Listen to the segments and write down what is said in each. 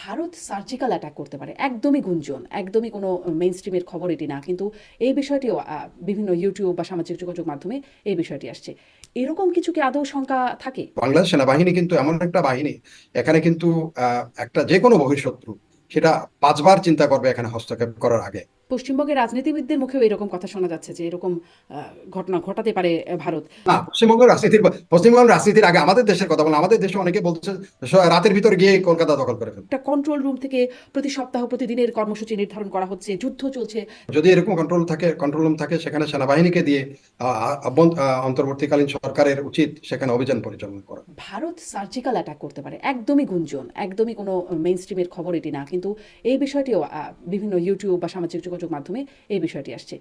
Bharat surgical attack করতে পারে, একদমই গুঞ্জন, একদমই কোনো মেইন স্ট্রিমের খবর এটি না, কিন্তু এই বিষয়টিও বিভিন্ন ইউটিউব বা সামাজিক যোগাযোগ মাধ্যমে এই বিষয়টি আসছে। এরকম কিছু কি আদৌ শঙ্কা থাকে? বাংলাদেশ সেনাবাহিনী কিন্তু এমন একটা বাহিনী, এখানে কিন্তু একটা যে কোনো বহিঃশত্রু সেটা 5 বার চিন্তা করবে এখানে হস্তক্ষেপ করার আগে। পশ্চিমবঙ্গের রাজনীতিবিদদের মুখেও এরকম কথা শোনা যাচ্ছে যে এরকম ঘটনা ঘটাতে পারে ভারত। না, পশ্চিমবঙ্গের রাজনীতির আগে আমাদের দেশের কথা বলুন। আমাদের দেশে অনেকে বলছে রাতের ভিতর গিয়ে কলকাতা দখল করে ফেলবে। একটা কন্ট্রোল রুম থেকে প্রতি সপ্তাহ প্রতিদিনের কর্মসূচি নির্ধারণ করা হচ্ছে, যুদ্ধ চলছে। যদি এরকম কন্ট্রোল রুম থাকে, সেখানে সেনাবাহিনীকে দিয়ে অন্তর্বর্তীকালীন সরকারের উচিত সেখানে অভিযান পরিচালনা করা। ভারত সার্জিক্যাল অ্যাটাক করতে পারে, একদমই গুঞ্জন, একদমই কোনো মেইন স্ট্রিমের খবর এটি না, কিন্তু এই বিষয়টিও বিভিন্ন ইউটিউব বা সামাজিক যোগাযোগ মাধ্যমে এই বিষয়টি আসছে।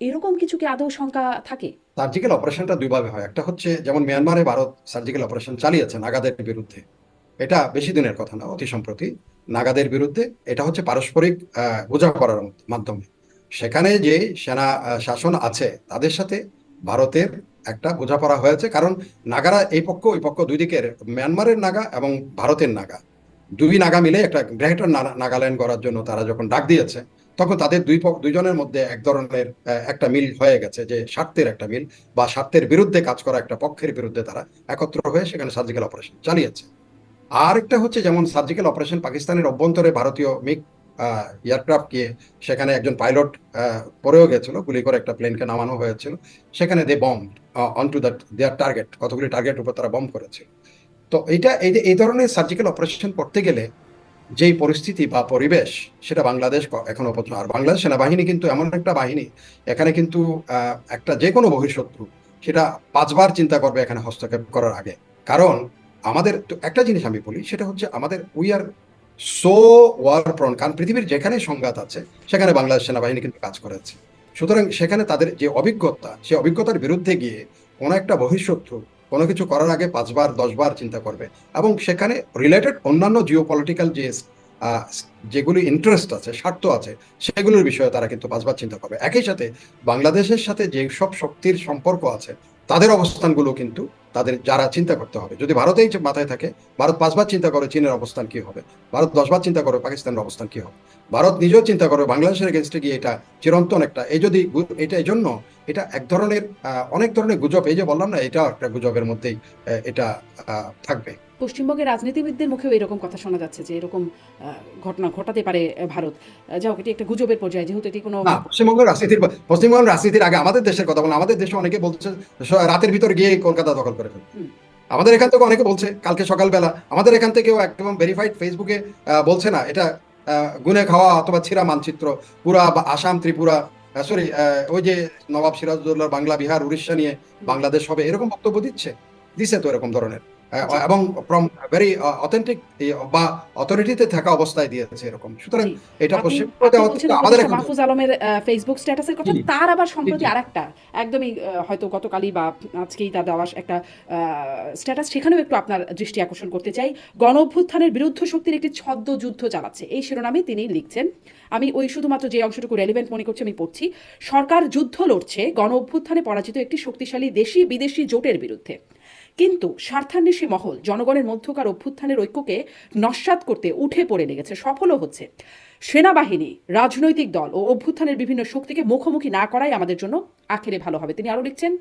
এরকম কিছু কি আদৌ শঙ্কা থাকে? সার্জিক্যাল অপারেশনটা দুইভাবে হয়। একটা হচ্ছে, যেমন মিয়ানমারে ভারত সার্জিক্যাল অপারেশন চালিয়েছে নাগাদের বিরুদ্ধে। এটা বেশি দিনের কথা না, অতি সম্প্রতি নাগাদের বিরুদ্ধে। এটা হচ্ছে পারস্পরিক বোঝাপড়ার মাধ্যমে। সেখানে যে সেনা শাসন আছে তাদের সাথে ভারতের একটা বোঝাপড়া হয়েছে, কারণ নাগারা এই পক্ষ ওই পক্ষ দুই দিকের, মিয়ানমারের নাগা এবং ভারতের নাগা, দুই নাগা মিলে একটা গ্রেটার নাগাল্যান্ড করার জন্য তারা যখন ডাক দিয়েছে, তখন তাদের দুইজনের মধ্যে এক ধরনের একটা মিল হয়ে গেছে, যে স্বার্থের একটা মিল, বা স্বার্থের বিরুদ্ধে কাজ করা একটা পক্ষের বিরুদ্ধে তারা একত্র হয়ে সেখানে সার্জিক্যাল অপারেশন চালিয়েছে। আর একটা হচ্ছে, যেমন সার্জিক্যাল অপারেশন পাকিস্তানের অভ্যন্তরে ভারতীয় মিগ এয়ারক্রাফট গিয়ে সেখানে একজন পাইলট পড়েও গেছিল, গুলি করে একটা প্লেনকে নামানো হয়েছিল। সেখানে they bomb on to that their target, কতগুলি টার্গেট উপর তারা বম্ব করেছিল। তো এইটা এই ধরনের সার্জিক্যাল অপারেশন করতে গেলে যেই পরিস্থিতি বা পরিবেশ, সেটা বাংলাদেশ এখনো পর্যন্ত। আর বাংলাদেশ সেনাবাহিনী কিন্তু এমন একটা বাহিনী, এখানে কিন্তু একটা যে কোনো বহিঃশত্রু সেটা 5 বার চিন্তা করবে এখানে হস্তক্ষেপ করার আগে। কারণ আমাদের তো একটা জিনিস আমি বলি, সেটা হচ্ছে আমাদের we are so war prone, কারণ পৃথিবীর যেখানে সংঘাত আছে সেখানে বাংলাদেশ সেনাবাহিনী কিন্তু কাজ করেছে। সুতরাং সেখানে তাদের যে অভিজ্ঞতা, সেই অভিজ্ঞতার বিরুদ্ধে গিয়ে কোনো একটা বহিঃশত্রু কোনো কিছু করার আগে 5 বার 10 বার চিন্তা করবে। এবং সেখানে রিলেটেড অন্যান্য জিও পলিটিক্যাল যে আহ, যেগুলি ইন্টারেস্ট আছে, স্বার্থ আছে, সেগুলোর বিষয়ে তারা কিন্তু 5 বার চিন্তা করবে। একই সাথে বাংলাদেশের সাথে যে সব শক্তির সম্পর্ক আছে, তাদের অবস্থানগুলো কিন্তু তাদের যারা চিন্তা করতে হবে। যদি ভারতেই মাথায় থাকে, ভারত 5 বার চিন্তা করে চীনের অবস্থান কি হবে, ভারত 10 বার চিন্তা করে পাকিস্তানের অবস্থান কি হবে, ভারত নিজেও চিন্তা করে বাংলাদেশের এগেনস্টে গিয়ে এটা চিরন্তন একটা, এই যদি এটা এই জন্য এটা এক ধরনের অনেক ধরনের গুজব, এই যে বললাম না, এটা একটা গুজবের মধ্যেই এটা থাকবে। পশ্চিমবঙ্গের রাজনীতিবিদদের মুখেও এরকম কথা শোনা যাচ্ছে যে এরকম ঘটনা ঘটাতে পারে ভারত। যাও, এটি একটা গুজবের পর্যায়ে, যেহেতু এটি কোনো না, পশ্চিমবঙ্গের রাজনীতির আগে আমাদের দেশের কথা বলুন। আমাদের দেশে অনেকে বলছে রাতের ভিতর গিয়ে কলকাতা দখল করে ফেলবে। হুম, আমাদের এখান থেকে অনেকে বলছে কালকে সকালবেলা, আমাদের এখান থেকেও একদম ভেরিফাইড ফেসবুকে বলছে না এটা গুনে খাওয়া অথবা ছিঁড়া মানচিত্র, পুরা আসাম ত্রিপুরা, সরি, ওই যে নবাব সিরাজউদ্দৌলার বাংলা বিহার উড়িষ্যা নিয়ে হুম, বাংলাদেশ হবে, এরকম বক্তব্য দিছে তো এরকম ধরনের। জি, এবং ফ্রম ভেরি অথেন্টিক বা অথরিটিতে থাকা অবস্থায় দিয়েছে এরকম। সুতরাং জি। এটা আপনি পশ্চিমবঙ্গে আপনি দেওয়া হচ্ছে, বলছেন আমাদের উপদেষ্টা এখন মাহফুজ আলমের ফেসবুক স্ট্যাটাসের কথা। জি তার আবার জি সম্প্রতি জি আরেকটা একদমই হয়তো গতকালই বা আজকেই তার দেওয়া একটা স্ট্যাটাস, সেখানেও একটু আপনার দৃষ্টি আকর্ষণ করতে চাই। গণ অভ্যুত্থানের বিরুদ্ধ শক্তির একটি ছদ্ম যুদ্ধ চালাচ্ছে, এই শিরোনামে তিনি লিখছেন। আমি ওই শুধুমাত্র যে অংশটুকু রেলিভেন্ট মনে করছি আমি পড়ছি। সরকার যুদ্ধ লড়ছে গণ অভ্যুত্থানে পরাজিত একটি শক্তিশালী দেশি বিদেশি জোটের বিরুদ্ধে, কিন্তু স্বার্থান্বেষী মহল জনগণের মধ্যকার অভ্যুত্থানের ঐক্যকে নস্যাৎ করতে উঠে পড়ে লেগেছে, সফলও হচ্ছে। সেনাবাহিনী, রাজনৈতিক দল ও অভ্যুত্থানের বিভিন্ন শক্তিকে মুখোমুখি না করাই আমাদের জন্য আখেরে ভালো হবে। তিনি আরও লিখছেন,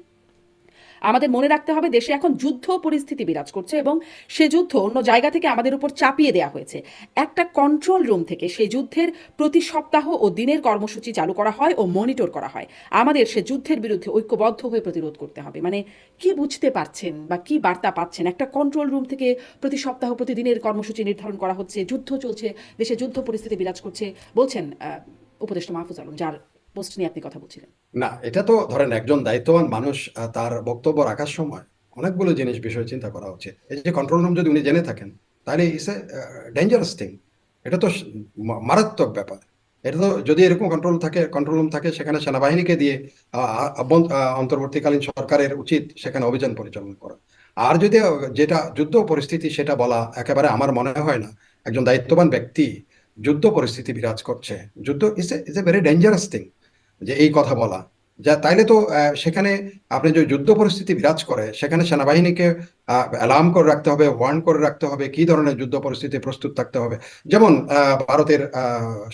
আমাদের মনে রাখতে হবে দেশে এখন যুদ্ধ পরিস্থিতি বিরাজ করছে এবং সে যুদ্ধ অন্য জায়গা থেকে আমাদের উপর চাপিয়ে দেওয়া হয়েছে। একটা কন্ট্রোল রুম থেকে সেই যুদ্ধের প্রতি সপ্তাহ ও দিনের কর্মসূচি চালু করা হয় ও মনিটর করা হয়। আমাদের সে যুদ্ধের বিরুদ্ধে ঐক্যবদ্ধ হয়ে প্রতিরোধ করতে হবে। মানে কি বুঝতে পারছেন বা কি বার্তা পাচ্ছেন? একটা কন্ট্রোল রুম থেকে প্রতি সপ্তাহ প্রতিদিনের কর্মসূচি নির্ধারণ করা হচ্ছে, যুদ্ধ চলছে, দেশে যুদ্ধ পরিস্থিতি বিরাজ করছে বলছেন উপদেষ্টা মাহফুজ আলম, যার পোস্ট নিয়ে আপনি কথা বলছিলেন। না, এটা তো ধরেন একজন দায়িত্ববান মানুষ তার বক্তব্য রাখার সময় অনেকগুলো জিনিস বিষয় চিন্তা করা উচিত। এই যে কন্ট্রোল রুম যদি উনি জেনে থাকেন, তাহলে ইটস এ ডেঞ্জারাস থিং। এটা তো মারাত্মক ব্যাপার। এটা তো যদি এরকম কন্ট্রোল রুম থাকে, সেখানে সেনাবাহিনীকে দিয়ে অন্তর্বর্তীকালীন সরকারের উচিত সেখানে অভিযান পরিচালনা করা। আর যদি যেটা যুদ্ধ পরিস্থিতি সেটা বলা, একেবারে আমার মনে হয় না একজন দায়িত্ববান ব্যক্তি যুদ্ধ পরিস্থিতি বিরাজ করছে। যুদ্ধ is a very dangerous thing, যে এই কথা বলা। যা তাইলে তো সেখানে আপনি যে যুদ্ধ পরিস্থিতি বিরাজ করে সেখানে সেনাবাহিনীকে অ্যালার্ম করে রাখতে হবে, ওয়ার্ন করে রাখতে হবে কি ধরনের যুদ্ধ পরিস্থিতি প্রস্তুত থাকতে হবে। যেমন ভারতের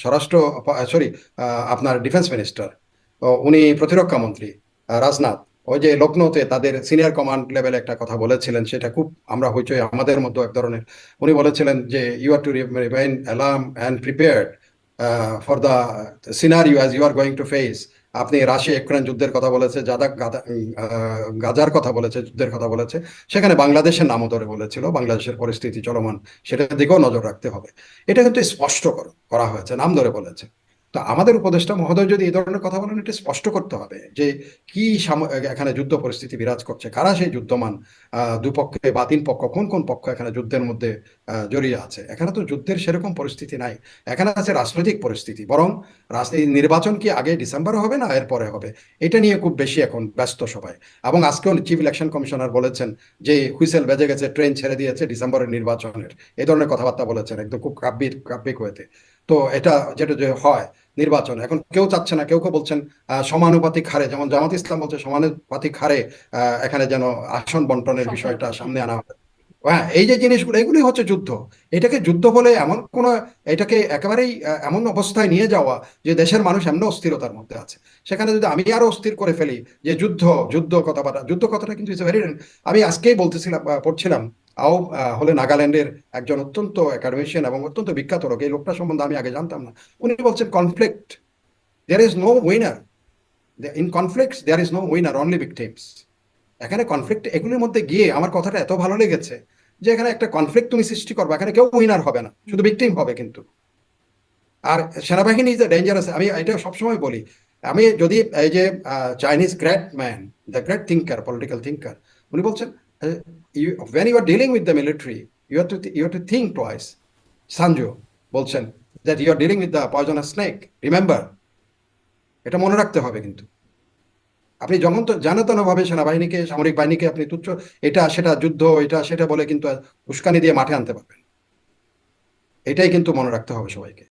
স্বরাষ্ট্র সরি আপনার ডিফেন্স মিনিস্টার, উনি প্রতিরক্ষা মন্ত্রী রাজনাথ, ওই যে লখনৌতে তাদের সিনিয়র কমান্ড লেভেলে একটা কথা বলেছিলেন, সেটা খুব আমরা হইচই আমাদের মধ্যে এক ধরনের। উনি বলেছিলেন যে you are to remain alarm and prepared for the scenario as you are going to face. আপনি রাশিয়া ইউক্রেন যুদ্ধের কথা বলেছে, গাজার কথা বলেছে, যুদ্ধের কথা বলেছে, সেখানে বাংলাদেশের নামও ধরে বলেছিল, বাংলাদেশের পরিস্থিতি চলমান, সেটার দিকেও নজর রাখতে হবে। এটা কিন্তু স্পষ্ট করা হয়েছে, নাম ধরে বলেছে। তো আমাদের উপদেষ্টা মহোদয় যদি এই ধরনের কথা বলেন, এটা স্পষ্ট করতে হবে যে কি এখানে যুদ্ধ পরিস্থিতি বিরাজ করছে, কারা সেই যুদ্ধমান, দুপক্ষে বা তিন পক্ষ, কোন কোন পক্ষ এখানে যুদ্ধের মধ্যে জড়িয়ে আছে। এখানে তো যুদ্ধের সেরকম পরিস্থিতি নাই, এখানে আছে রাজনৈতিক পরিস্থিতি। বরং রাজনীতি নির্বাচন কি আগে ডিসেম্বরে হবে না এরপরে হবে, এটা নিয়ে খুব বেশি এখন ব্যস্ত সবাই। এবং আজকেও চিফ ইলেকশন কমিশনার বলেছেন যে হুইসেল বেজে গেছে, ট্রেন ছেড়ে দিয়েছে ডিসেম্বরের নির্বাচনের, এই ধরনের কথাবার্তা বলেছেন একদম খুব কাব্যিক হয়েতে। তো এটা যেটা যে হয় নির্বাচন, এখন কেউ চাচ্ছে না, কেউ কেউ বলছেন সমানুপাতিক হারে, যেমন জামাত ইসলাম বলছে সমানুপাতিক হারে এখানে যেন আসন বন্টনের বিষয়টা সামনে আনা হবে। হ্যাঁ, এই যে জিনিসগুলো, এগুলি হচ্ছে যুদ্ধ। এটাকে যুদ্ধ বলে এমন কোন, এটাকে একেবারেই এমন অবস্থায় নিয়ে যাওয়া যে দেশের মানুষ এমন অস্থিরতার মধ্যে আছে, সেখানে যদি আমি আরো অস্থির করে ফেলি যে যুদ্ধ যুদ্ধ কথাটা, যুদ্ধ কথাটা কিন্তু ইটস ভেরি, আমি আজকেই বলতেছিলাম, পড়ছিলাম হলে নাগাল্যান্ডের একজন অত্যন্ত একাডেমিশিয়ান এবং অত্যন্ত বিখ্যাত লোক, এই লোকটা সম্বন্ধে আমি আগে জানতাম না। উনি বলছেন conflict, there is no winner, in conflict there is no winner, only victims. এখানে কনফ্লিক্ট এগুলির মধ্যে গিয়ে আমার কথাটা এত ভালো লেগেছে যে এখানে একটা কনফ্লিক্ট তুমি সৃষ্টি করবে, এখানে কেউ উইনার হবে না, শুধু ভিকটিম হবে কিন্তু। আর সেনাবাহিনী যে ডেঞ্জারাস, আমি এটা সবসময় বলি। আমি যদি এই যে Chinese great man, the great thinker, political thinker, উনি বলছেন when you are dealing with the military, you have to think twice. Sanju বলছেন that you are dealing with the poisonous snake, remember, এটা মনে রাখতে হবে কিন্তু। আপনি যখন তো জানতন ভাবে সেনাবাহিনীকে, সামরিক বাহিনীকে আপনি তুচ্ছ, এটা সেটা যুদ্ধ, এটা সেটা বলে কিন্তু উস্কানি দিয়ে মাঠে আনতে পারবেন, এটাই কিন্তু মনে রাখতে হবে সবাইকে।